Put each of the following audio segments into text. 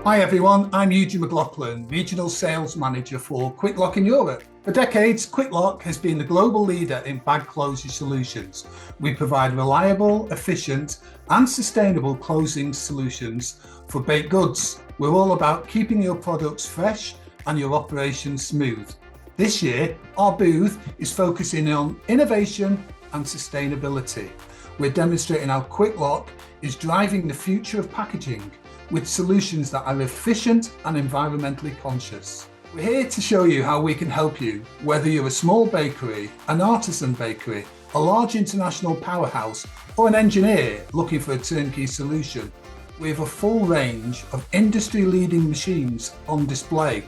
Hi everyone, I'm Eugene McLaughlin, Regional Sales Manager for Kwik Lok in Europe. For decades, Kwik Lok has been the global leader in bag closure solutions. We provide reliable, efficient and sustainable closing solutions for baked goods. We're all about keeping your products fresh and your operations smooth. This year, our booth is focusing on innovation and sustainability. We're demonstrating how Kwik Lok is driving the future of packaging with solutions that are efficient and environmentally conscious. We're here to show you how we can help you, whether you're a small bakery, an artisan bakery, a large international powerhouse, or an engineer looking for a turnkey solution. We have a full range of industry-leading machines on display.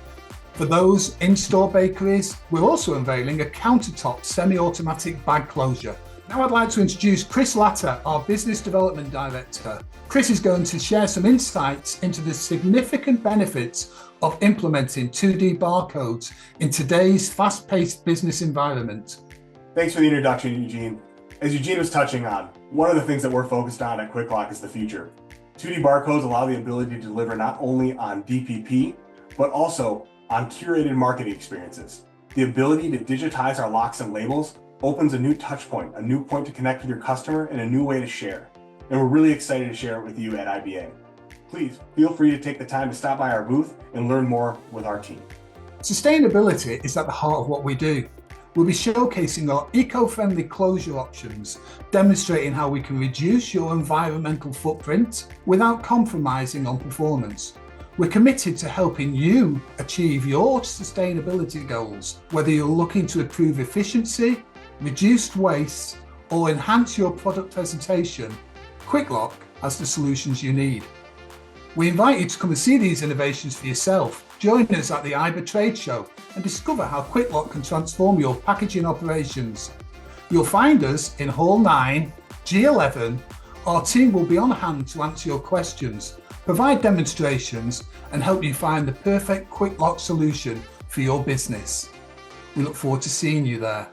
For those in-store bakeries, we're also unveiling a countertop semi-automatic bag closure. Now I'd like to introduce Chris Latta, our Business Development Director. Chris is going to share some insights into the significant benefits of implementing 2D barcodes in today's fast-paced business environment. Thanks for the introduction, Eugene. As Eugene was touching on, one of the things that we're focused on at Kwik Lok is the future. 2D barcodes allow the ability to deliver not only on DPP, but also on curated marketing experiences. The ability to digitize our locks and labels opens a new touch point, a new point to connect with your customer, and a new way to share. And we're really excited to share it with you at IBA. Please feel free to take the time to stop by our booth and learn more with our team. Sustainability is at the heart of what we do. We'll be showcasing our eco-friendly closure options, demonstrating how we can reduce your environmental footprint without compromising on performance. We're committed to helping you achieve your sustainability goals, whether you're looking to improve efficiency, reduce waste, or enhance your product presentation. Kwik Lok has the solutions you need. We invite you to come and see these innovations for yourself. Join us at the IBA trade show and discover how Kwik Lok can transform your packaging operations. You'll find us in Hall 9, G11. Our team will be on hand to answer your questions, provide demonstrations, and help you find the perfect Kwik Lok solution for your business. We look forward to seeing you there.